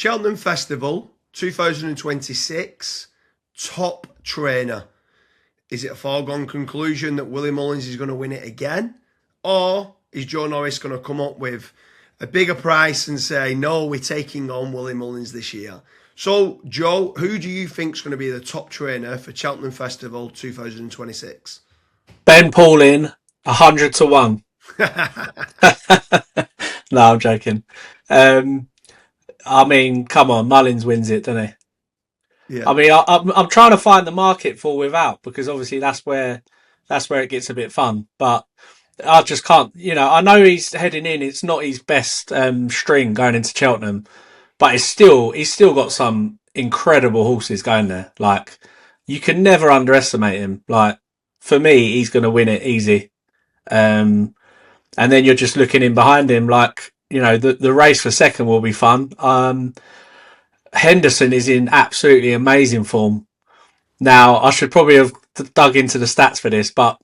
Cheltenham Festival 2026 top trainer. Is it a foregone conclusion that Willie Mullins is going to win it again? Or is Joe Norris going to come up with a bigger price and say, no, we're taking on Willie Mullins this year? So, Joe, who do you think is going to be the top trainer for Cheltenham Festival 2026? Ben Pauling, 100-1. No, I'm joking. I mean, come on, Mullins wins it, doesn't he? Yeah. I mean, I'm trying to find the market for without, because obviously that's where it gets a bit fun. But I just can't. I know he's heading in. It's not his best string going into Cheltenham, but he's still got some incredible horses going there. Like, you can never underestimate him. Like, for me, he's going to win it easy. And then you're just looking in behind him. Like, the race for second will be fun. Henderson is in absolutely amazing form. Now, I should probably have dug into the stats for this, but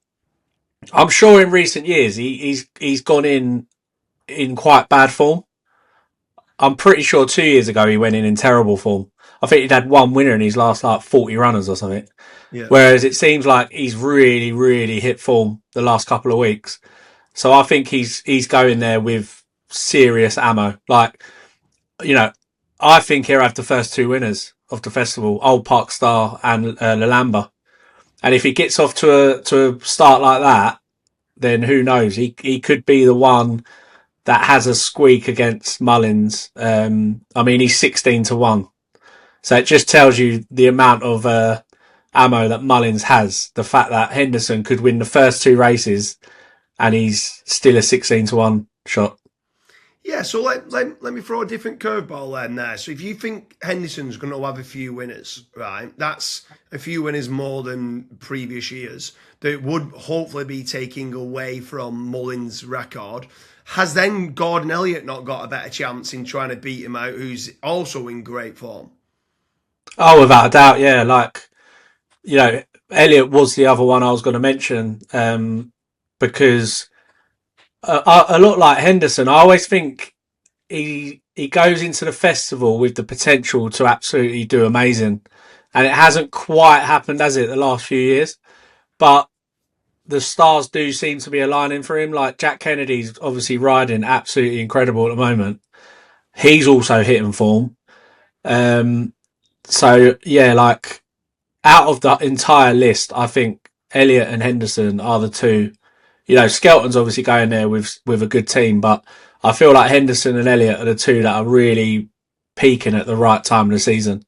I'm sure in recent years he's gone in quite bad form. I'm pretty sure 2 years ago he went in terrible form. I think he'd had one winner in his last 40 runners or something. Yeah. Whereas it seems like he's really, really hit form the last couple of weeks. So I think he's going there with serious ammo. Like, I think he'll have the first two winners of the festival, Old Park Star and Lalamba. And if he gets off to a start like that, then who knows? He could be the one that has a squeak against Mullins. I mean, he's 16-1. So it just tells you the amount of ammo that Mullins has. The fact that Henderson could win the first two races and he's still a 16-1 shot. Yeah, so let me throw a different curveball in there. So if you think Henderson's going to have a few winners, right, that's a few winners more than previous years, that would hopefully be taking away from Mullins' record. Has then Gordon Elliott not got a better chance in trying to beat him out, who's also in great form? Oh, without a doubt, yeah. Like, Elliott was the other one I was going to mention, because a lot like Henderson, I always think he goes into the festival with the potential to absolutely do amazing, and it hasn't quite happened, has it, the last few years? But the stars do seem to be aligning for him. Like, Jack Kennedy's obviously riding absolutely incredible at the moment. He's also hitting form. So yeah, like, out of the entire list, I think Elliott and Henderson are the two. Skelton's obviously going there with a good team, but I feel like Henderson and Elliott are the two that are really peaking at the right time of the season.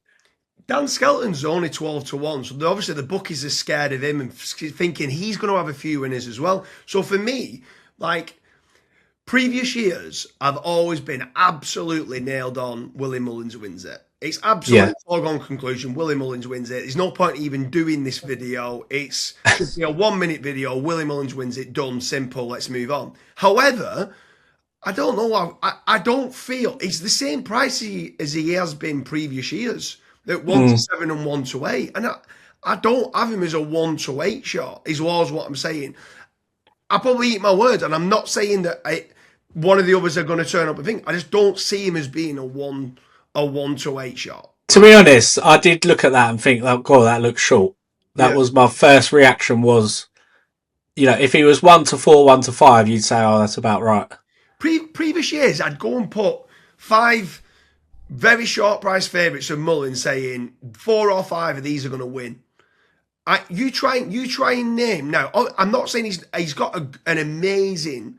Dan Skelton's only 12-1, so obviously the bookies are scared of him and thinking he's going to have a few winners as well. So for me, like, previous years, I've always been absolutely nailed on Willie Mullins wins it. It's absolutely foregone conclusion. Willie Mullins wins it. There's no point even doing this video. It's should be a 1 minute video. Willie Mullins wins it. Done. Simple. Let's move on. However, I don't know. I don't feel it's the same price as he has been previous years. At 1-7 and 1-8, and I don't have him as a 1-8 shot. Is what I'm saying. I probably eat my words, and I'm not saying that one of the others are going to turn up and think. I just don't see him as being a 1-8 shot. To be honest, I did look at that and think, oh, God, that looks short. That was my first reaction was, if he was 1-4, 1-5, you'd say, oh, that's about right. Previous years, I'd go and put 5 very short price favourites of Mullins, saying 4 or 5 of these are going to win. You try and name now. I'm not saying he's got an amazing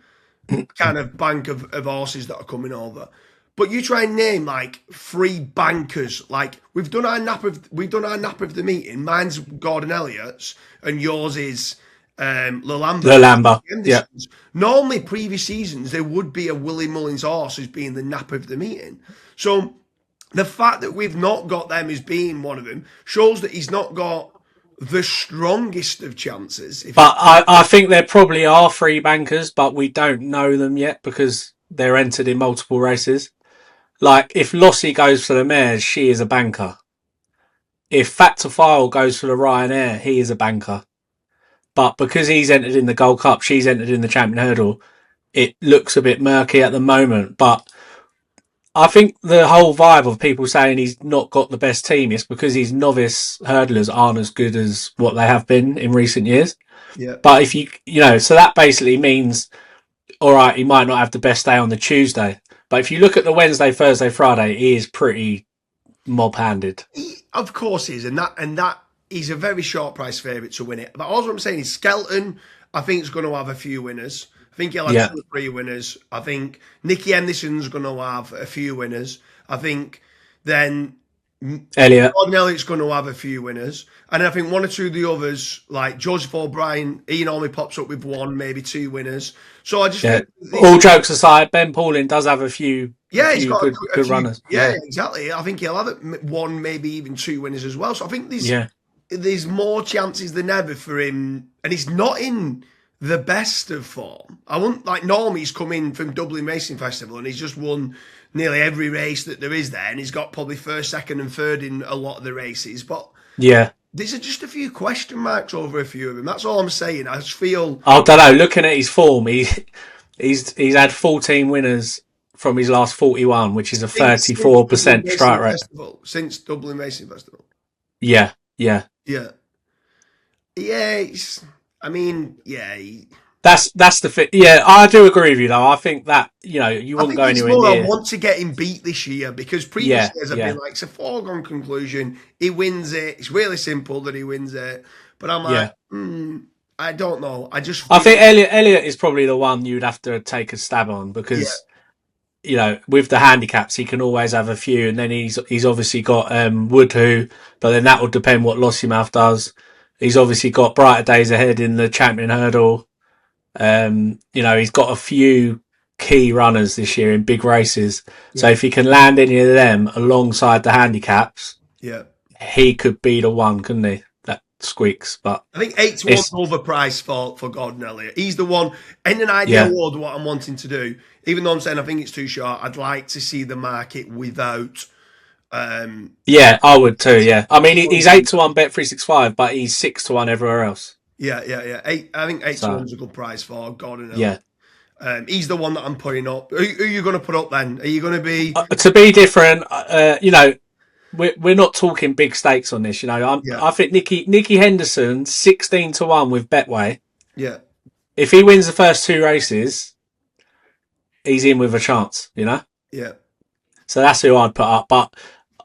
kind of bank of horses that are coming over, but you try and name like 3 bankers. Like, we've done our nap of the meeting. Mine's Gordon Elliott's, and yours is Lalamba. Yeah. Normally, previous seasons there would be a Willie Mullins horse as being the nap of the meeting. So the fact that we've not got them as being one of them shows that he's not got the strongest of chances. But I think there probably are 3 bankers, but we don't know them yet because they're entered in multiple races. Like, if Lossie goes for the mares, she is a banker. If Fat to File goes for the Ryanair, he is a banker. But because he's entered in the Gold Cup, she's entered in the Champion Hurdle, it looks a bit murky at the moment. But I think the whole vibe of people saying he's not got the best team is because his novice hurdlers aren't as good as what they have been in recent years. Yeah. But if so that basically means, all right, he might not have the best day on the Tuesday. But if you look at the Wednesday, Thursday, Friday, he is pretty mob-handed. Of course he is, and that he's a very short price favourite to win it. But all I'm saying is Skelton, I think, is going to have a few winners. I think he'll have Yeah. 2 or 3 winners. I think Nicky Henderson's going to have a few winners. I think then Elliott. Gordon Elliott's going to have a few winners. And I think 1 or 2 of the others, like Joseph O'Brien, he normally pops up with 1, maybe 2 winners. So I just Yeah. think All jokes aside, Ben Pauling does have a few he's got a good few. runners. Yeah, exactly. I think he'll have 1, maybe even 2 winners as well. So I think there's more chances than ever for him, and he's not in the best of form. I wouldn't like normally he's come in from Dublin Racing Festival and he's just won nearly every race that there is there, and he's got probably first, second, and third in a lot of the races. But Yeah. there's just a few question marks over a few of them. That's all I'm saying. I just feel I don't know. Looking at his form, he's had 14 winners from his last 41, which is a 34% strike rate. Since Dublin Racing Festival. Yeah, yeah. Yeah. Yeah, That's the fit. Yeah, I do agree with you though. I think that you wouldn't go anywhere more near. I want to get him beat this year because previous years I've been like, it's a foregone conclusion. He wins it. It's really simple that he wins it. But I'm like, I don't know. I think Elliott is probably the one you'd have to take a stab on because with the handicaps he can always have a few, and then he's obviously got Woodhoo, but then that will depend what Lossiemouth does. He's obviously got brighter days ahead in the Champion Hurdle. He's got a few key runners this year in big races. So if he can land any of them alongside the handicaps, he could be the one, couldn't he? That squeaks. But I think 8 to 1's overpriced for Gordon Elliott. He's the one in an ideal world. What I'm wanting to do, even though I'm saying I think it's too short, I'd like to see the market without. I would too. Yeah, I mean he's 8 to 1 bet 365, but he's 6 to 1 everywhere else. Yeah. I think 8 to 1's a good price for Gordon Elliott. He's the one that I'm putting up. Who are you going to put up then? Are you going to be to be different? We're not talking big stakes on this. I think Nicky Henderson 16 to 1 with Betway. Yeah. If he wins the first 2 races, he's in with a chance. Yeah. So that's who I'd put up. But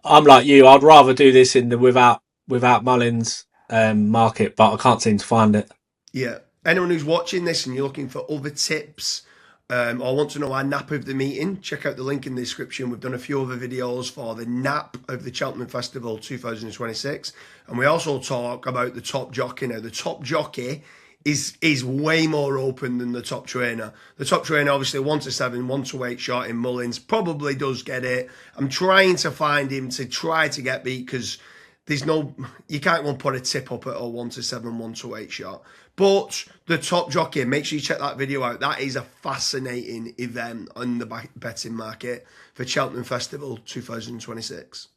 I'm like you. I'd rather do this in the without Mullins market, but I can't seem to find it. Yeah. Anyone who's watching this and you're looking for other tips or want to know our nap of the meeting, check out the link in the description. We've done a few other videos for the nap of the Cheltenham Festival 2026. And we also talk about the top jockey. Now, the top jockey is way more open than the top trainer. The top trainer, obviously, 1 to 7, 1 to 8 shot in Mullins, probably does get it. I'm trying to find him to try to get beat because you can't go and put a tip up at a 1 to 7, 1 to 8 shot. But the top jockey, make sure you check that video out. That is a fascinating event on the betting market for Cheltenham Festival 2026.